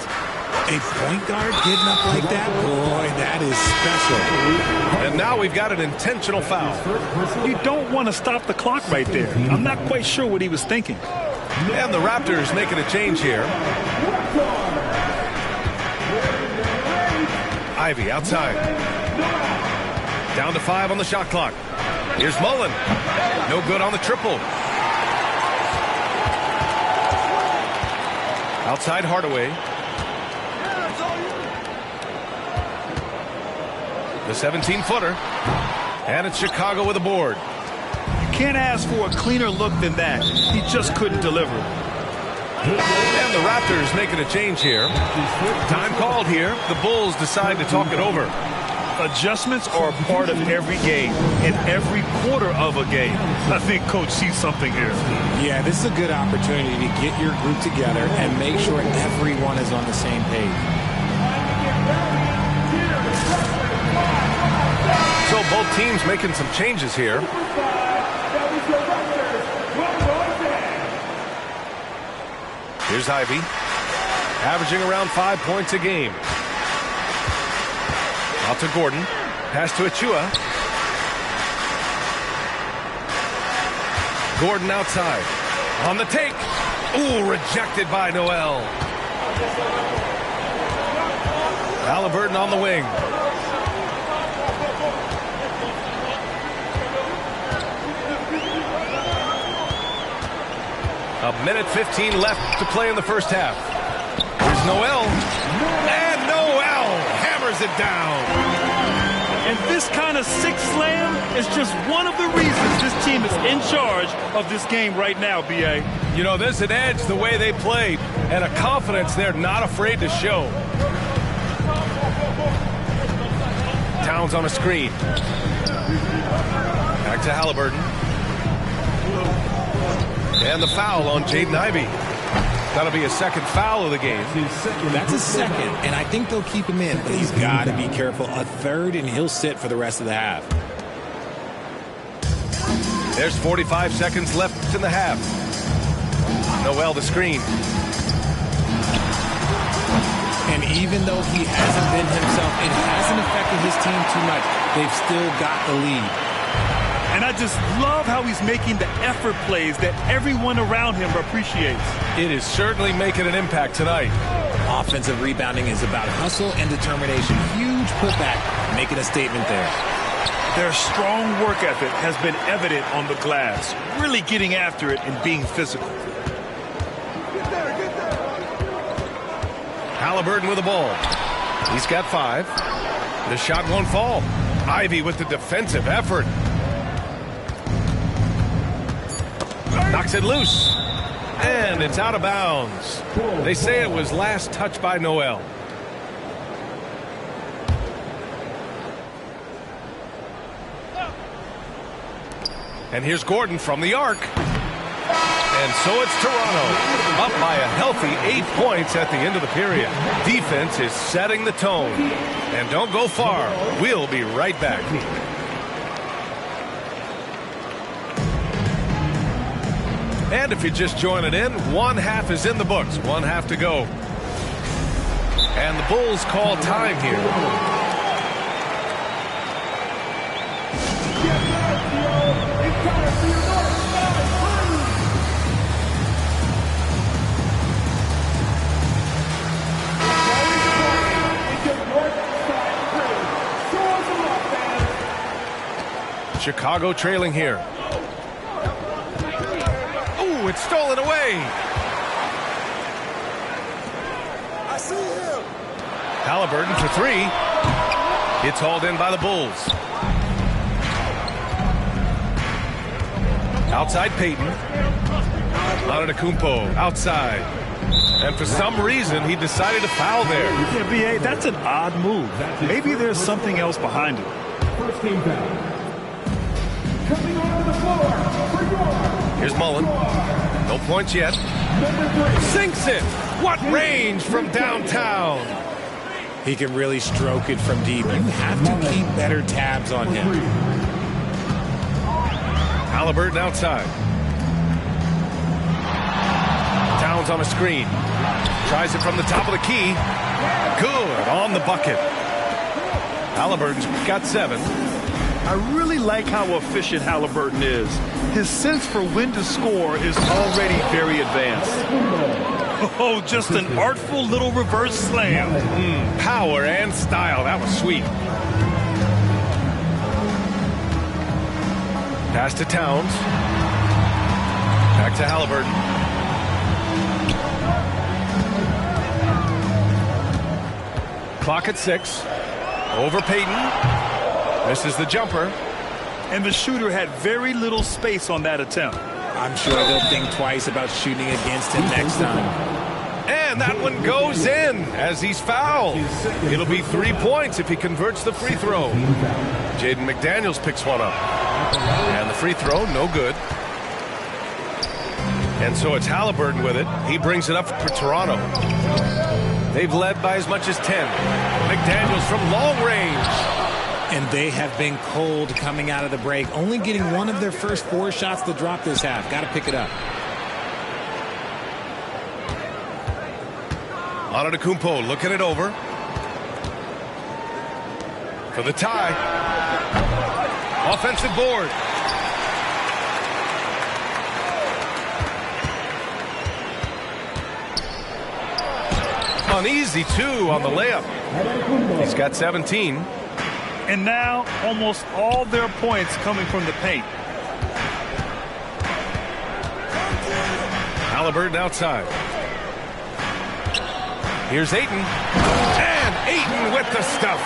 A point guard getting up like that? Boy, that is special. And now we've got an intentional foul. You don't want to stop the clock right there. I'm not quite sure what he was thinking. And the Raptors making a change here. Ivy outside. Down to 5 on the shot clock. Here's Mullen. No good on the triple. Outside Hardaway. The 17-footer. And it's Chicago with a board. You can't ask for a cleaner look than that. He just couldn't deliver. And the Raptors making a change here. Time called here. The Bulls decide to talk it over. Adjustments are a part of every game, and every quarter of a game. I think Coach sees something here. Yeah, this is a good opportunity to get your group together and make sure everyone is on the same page. So both teams making some changes here. Here's Ivy, averaging around 5 points a game. Out to Gordon. Pass to Achua. Gordon outside. On the take. Ooh, rejected by Noel. Halliburton on the wing. A minute 15 left to play in the first half. Here's Noel. And Noel hammers it down. And this kind of six slam is just one of the reasons this team is in charge of this game right now, B.A. You know, there's an edge the way they played and a confidence they're not afraid to show. Towns on a screen. Back to Halliburton. And the foul on Jaden Ivey. That'll be a second foul of the game. That's a second, and I think they'll keep him in, but he's got to be careful. A third, and he'll sit for the rest of the half. There's 45 seconds left in the half. Noel the screen. And even though he hasn't been himself, it hasn't affected his team too much. They've still got the lead. And I just love how he's making the effort plays that everyone around him appreciates. It is certainly making an impact tonight. Offensive rebounding is about hustle and determination. Huge putback, making a statement there. Their strong work ethic has been evident on the glass, really getting after it and being physical. Halliburton with the ball. He's got 5. The shot won't fall. Ivy with the defensive effort. Knocks it loose. And it's out of bounds. They say it was last touched by Noel. And here's Gordon from the arc. And so it's Toronto, up by a healthy 8 points at the end of the period. Defense is setting the tone. And don't go far. We'll be right back. And if you're just joining in, one half is in the books. One half to go. And the Bulls call time here. Chicago trailing here. Ooh, it's stolen away. I see him. Halliburton for 3. It's hauled in by the Bulls. Outside Payton. Antetokounmpo outside. And for some reason, he decided to foul there. Yeah, B.A., that's an odd move. Maybe there's something else behind it. First team foul. Coming onto the floor for your Here's Mullen. No points yet. Sinks it. What range from downtown. He can really stroke it from deep. You have to keep better tabs on him. Halliburton outside. Towns on a screen. Tries it from the top of the key. Good on the bucket. Halliburton's got 7. I really like how efficient Halliburton is. His sense for when to score is already very advanced. Oh, just an artful little reverse slam. Power and style. That was sweet. Pass to Towns. Back to Halliburton. Clock at 6. Over Payton. Misses the jumper. And the shooter had very little space on that attempt. I'm sure they'll think twice about shooting against him next time. And that one goes in as he's fouled. It'll be 3 points if he converts the free throw. Jaden McDaniels picks one up. And the free throw, no good. And so it's Halliburton with it. He brings it up for Toronto. They've led by as much as 10. McDaniels from long range. And they have been cold coming out of the break. Only getting one of their first 4 shots to drop this half. Got to pick it up. Antetokounmpo looking it over. For the tie. Offensive board. Uneasy, too, on the layup. He's got 17. And now, almost all their points coming from the paint. Halliburton outside. Here's Ayton. And Ayton with the stuff.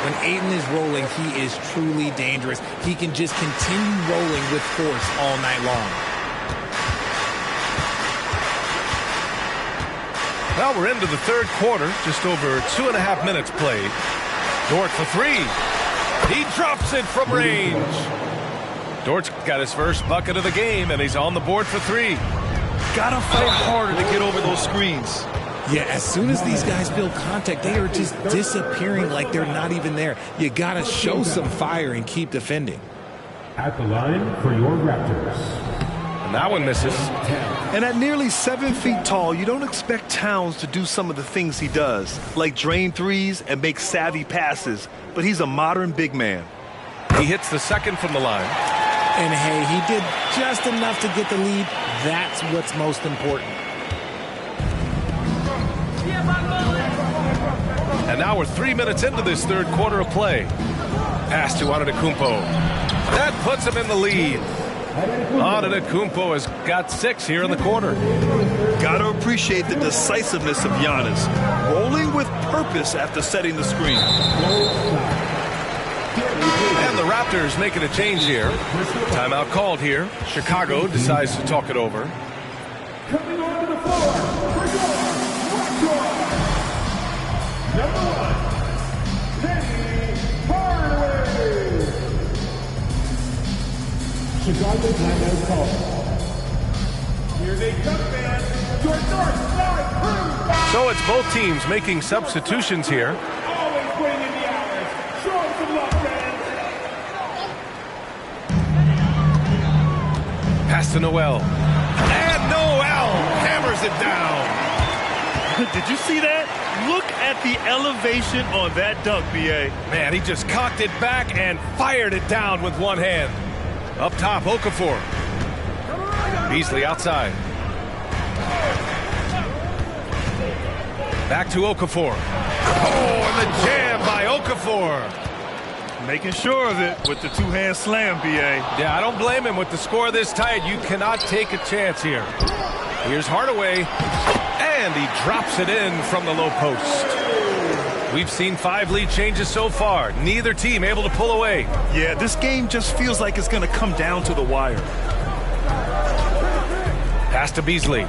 When Ayton is rolling, he is truly dangerous. He can just continue rolling with force all night long. Well, we're into the third quarter. Just over 2.5 minutes played. Dort for 3. He drops it from range. Dort's got his first bucket of the game, and he's on the board for 3. Gotta fight harder to get over those screens. Yeah, as soon as these guys feel contact, they are just disappearing like they're not even there. You gotta show some fire and keep defending. At the line for your Raptors. And that one misses. And at nearly 7 feet tall, you don't expect Towns to do some of the things he does, like drain threes and make savvy passes. But he's a modern big man. He hits the second from the line. And hey, he did just enough to get the lead. That's what's most important. And now we're 3 minutes into this third quarter of play. Pass to Antetokounmpo. That puts him in the lead. Antetokounmpo has got 6 here in the quarter. Gotta appreciate the decisiveness of Giannis. Rolling with purpose after setting the screen. And the Raptors making a change here. Timeout called here. Chicago decides to talk it over. Coming onto the floor for your Raptors. Number 1, Penny Hardaway. Chicago timeout call. Here they come, man. Your north side crew. So it's both teams making substitutions here. Always putting in the hours. Show them some love, fans. Pass to Noel. And Noel hammers it down. Did you see that? Look at the elevation on that dunk, B.A. Man, he just cocked it back and fired it down with one hand. Up top, Okafor. Beasley outside. Back to Okafor. Oh, and the jam by Okafor. Making sure of it with the two-hand slam, B.A. Yeah, I don't blame him with the score this tight. You cannot take a chance here. Here's Hardaway. And he drops it in from the low post. We've seen 5 lead changes so far. Neither team able to pull away. Yeah, this game just feels like it's going to come down to the wire. Pass to Beasley.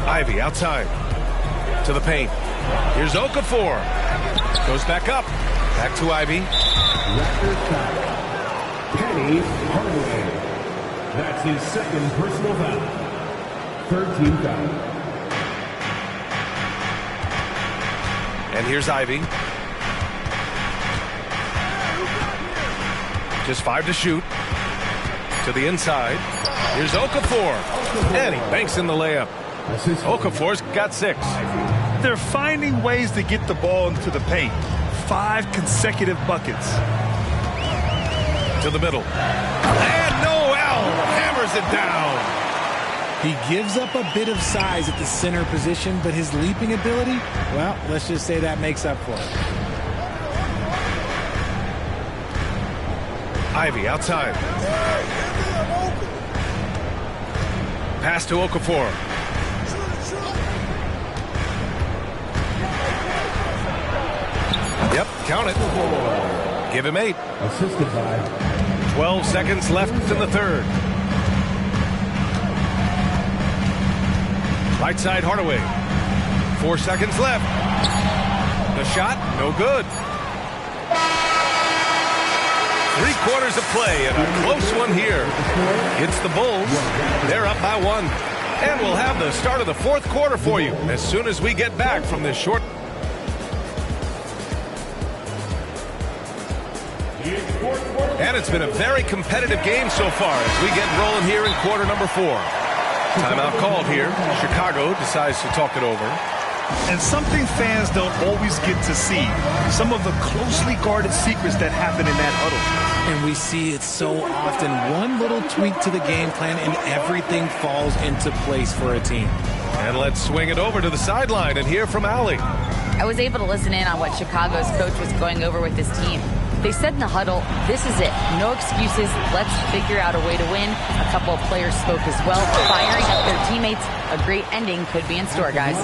Ivy outside. To the paint. Here's Okafor. Goes back up. Back to Ivy. Penny Hardaway. That's his second personal foul. 13 foul. And here's Ivy. Just 5 to shoot. To the inside. Here's Okafor. And he banks in the layup. Okafor's got 6. They're finding ways to get the ball into the paint. 5 consecutive buckets. To the middle. And Noel hammers it down. He gives up a bit of size at the center position, but his leaping ability, well, let's just say that makes up for it. Ivy outside. Pass to Okafor. Yep, count it. Give him 8. Assisted by 12 seconds left in the third. Right side Hardaway. 4 seconds left. The shot, no good. 3 quarters of play and a close one here. It's the Bulls. They're up by 1. And we'll have the start of the fourth quarter for you as soon as we get back from this short. And it's been a very competitive game so far as we get rolling here in quarter number 4. Timeout called here. Chicago decides to talk it over. And something fans don't always get to see. Some of the closely guarded secrets that happen in that huddle. And we see it so often. One little tweak to the game plan and everything falls into place for a team. And let's swing it over to the sideline and hear from Allie. I was able to listen in on what Chicago's coach was going over with his team. They said in the huddle, this is it. No excuses. Let's figure out a way to win. A couple of players spoke as well, firing up their teammates. A great ending could be in store, guys.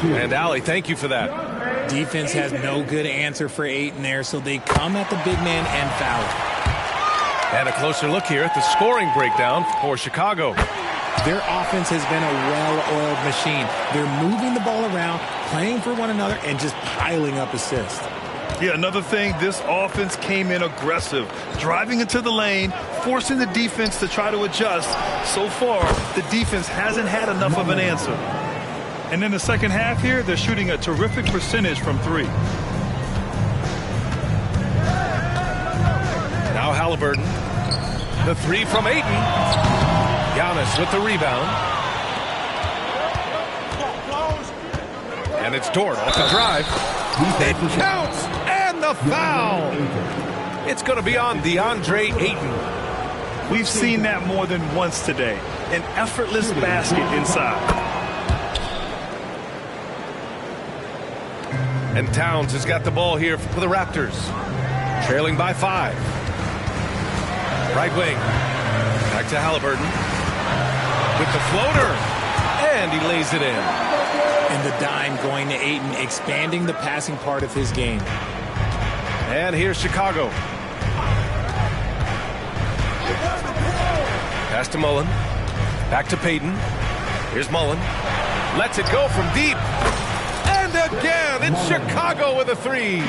And Allie, thank you for that. Defense has no good answer for Ayton there, so they come at the big man and foul. And a closer look here at the scoring breakdown for Chicago. Their offense has been a well-oiled machine. They're moving the ball around, playing for one another, and just piling up assists. Yeah, another thing, this offense came in aggressive, driving into the lane, forcing the defense to try to adjust. So far, the defense hasn't had enough of an answer. And in the second half here, they're shooting a terrific percentage from 3. Now Halliburton. The 3 from Ayton. Giannis with the rebound. And it's Dort off the drive. It counts. And the foul. It's going to be on DeAndre Ayton. We've seen that more than once today. An effortless basket inside. And Towns has got the ball here for the Raptors. Trailing by 5. Right wing. Back to Halliburton. With the floater. And he lays it in. And the dime going to Ayton, expanding the passing part of his game. And here's Chicago. Pass to Mullen. Back to Payton. Here's Mullen. Lets it go from deep. And again, it's Chicago with a 3.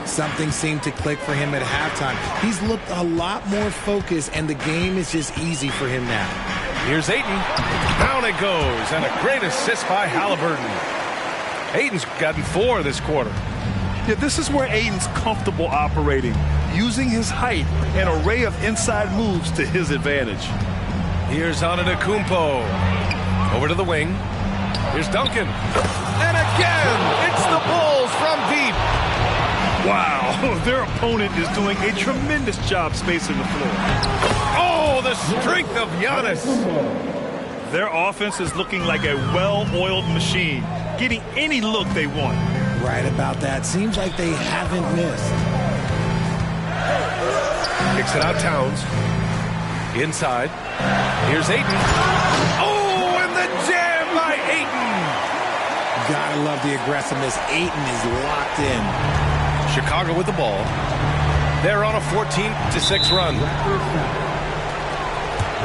Something seemed to click for him at halftime. He's looked a lot more focused, and the game is just easy for him now. Here's Ayton. Down it goes. And a great assist by Halliburton. Ayton's gotten 4 this quarter. Yeah, this is where Ayton's comfortable operating, using his height and array of inside moves to his advantage. Here's Antetokounmpo. Over to the wing. Here's Duncan. And again, it's the Bulls from deep. Wow, their opponent is doing a tremendous job spacing the floor. Oh, the strength of Giannis. Their offense is looking like a well-oiled machine, getting any look they want. Right about that. Seems like they haven't missed. Kicks it out, Towns. Inside. Here's Ayton. Oh, and the jam by Ayton. Gotta love the aggressiveness. Ayton is locked in. Chicago with the ball. They're on a 14-6 run.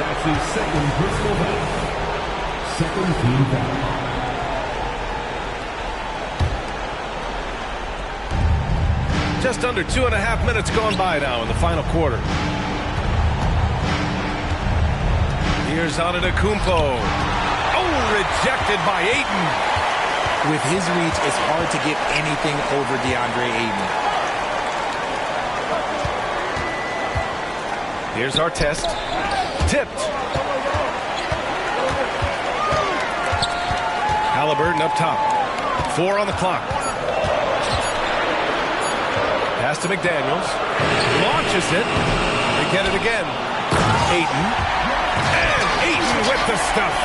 That's his second personal foul. Second team foul. Just under 2.5 minutes gone by now in the final quarter. Here's Antetokounmpo. Oh, rejected by Ayton. With his reach, it's hard to get anything over DeAndre Ayton. Here's our test. Tipped. Halliburton up top. 4 on the clock. Pass to McDaniels. Launches it. They get it again. Ayton. And Ayton with the stuff.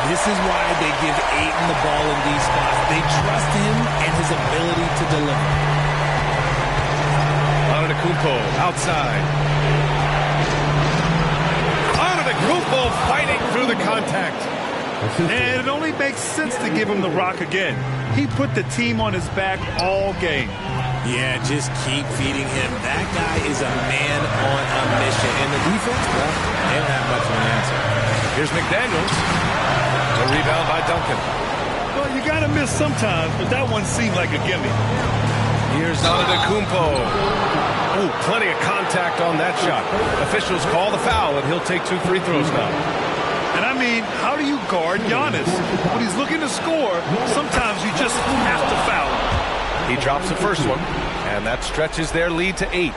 This is why they give Ayton the ball in these spots. They trust him and his ability to deliver. Antetokounmpo outside. Antetokounmpo fighting through the contact. And it only makes sense to give him the rock again. He put the team on his back all game. Yeah, just keep feeding him. That guy is a man on a mission. And the defense, well, they don't have much of an answer. Here's McDaniels. The rebound by Duncan. Well, you got to miss sometimes, but that one seemed like a gimme. Here's Antetokounmpo. Ooh, plenty of contact on that shot. Officials call the foul, and he'll take 2 free throws now. And I mean, how do you guard Giannis? When he's looking to score, sometimes you just have to foul him. He drops the first one, and that stretches their lead to 8.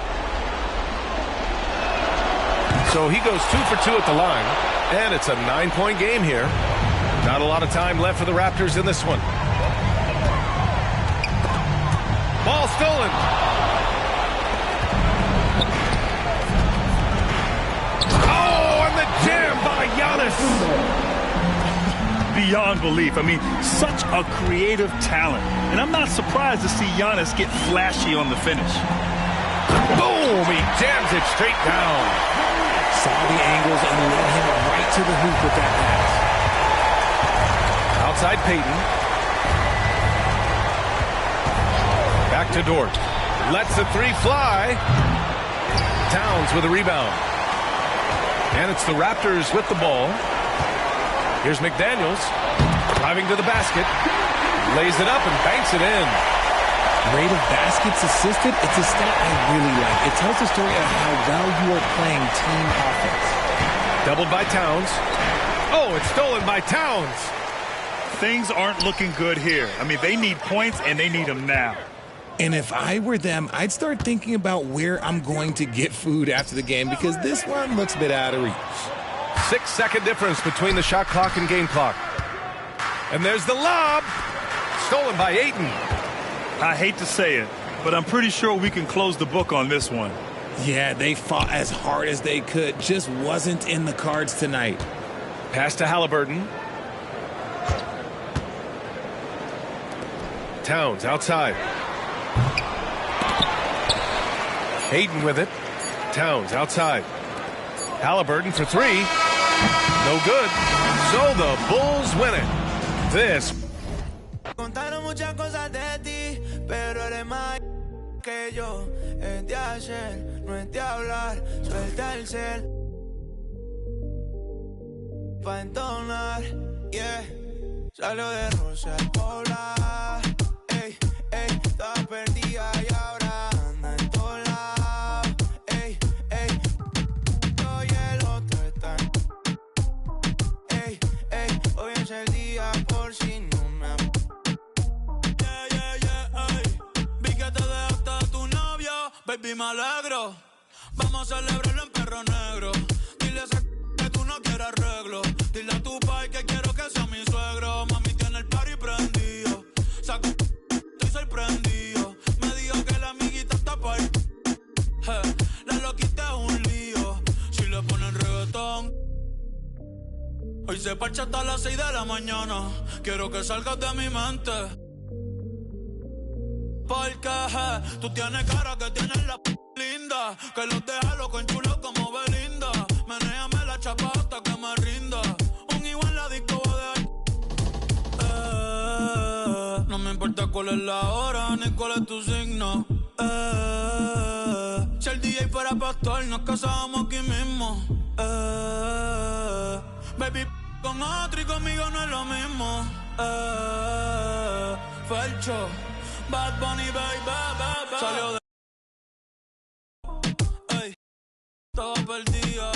So he goes 2 for 2 at the line, and it's a 9-point game here. Not a lot of time left for the Raptors in this one. Ball stolen. Oh, and the jam by Giannis. Beyond belief. I mean, such a creative talent. And I'm not surprised to see Giannis get flashy on the finish. Boom! He jams it straight down. Saw the angles and led him right to the hoop with that pass. Outside Payton. Back to Dort. Lets the 3 fly. Towns with a rebound. And it's the Raptors with the ball. Here's McDaniels. Driving to the basket. Lays it up and banks it in. Rate of baskets assisted, it's a stat I really like. It tells the story of how well you are playing team offense. Doubled by Towns. Oh, it's stolen by Towns. Things aren't looking good here. I mean, they need points, and they need them now. And if I were them, I'd start thinking about where I'm going to get food after the game because this one looks a bit out of reach. 6-second difference between the shot clock and game clock. And there's the lob. Stolen by Ayton. I hate to say it, but I'm pretty sure we can close the book on this one. Yeah, they fought as hard as they could. Just wasn't in the cards tonight. Pass to Halliburton. Towns outside. Ayton with it. Towns outside. Halliburton for 3. No good. So the Bulls win it. This. Contaron muchas cosas de ti, pero eres más que yo. Es de ayer, no es de hablar. Suelta el cel pa' entonar, yeah. Salió de Rosa al Polar. Ey, ey, estaba perdida y ahora anda en todos lados. Ey, ey, yo y el otro están. Ey, ey, hoy es el día por si no me. Yeah, yeah, yeah, ey. Vi que te dejaste a tu novio, baby, me alegro. Vamos a celebrarlo en perro negro. Dile a ese que tú no quieres arreglo. Dile a tu pai que quiero que sea mi suegro. Mami tiene el party prendido. Estoy sorprendido. Me dijo que la amiguita está pa' ahí. La loquita es un lío. Si le ponen reggaetón. Hoy se parcha hasta las 6 de la mañana. Quiero que salgas de mi mente. Porque tú tienes cara que tienes la linda. Que los deja loco en chulo como Belinda. Menéame la chapa hasta que me rinda. Un igual la disco va a dejar. No me importa cuál es la hora ni cuál es tu signo. Si el DJ fuera pastor nos casábamos aquí mismo. Baby, con otro y conmigo no es lo mismo. Felcho, Bad Bunny, baby, baby. Salió de... Ey, estaba perdida.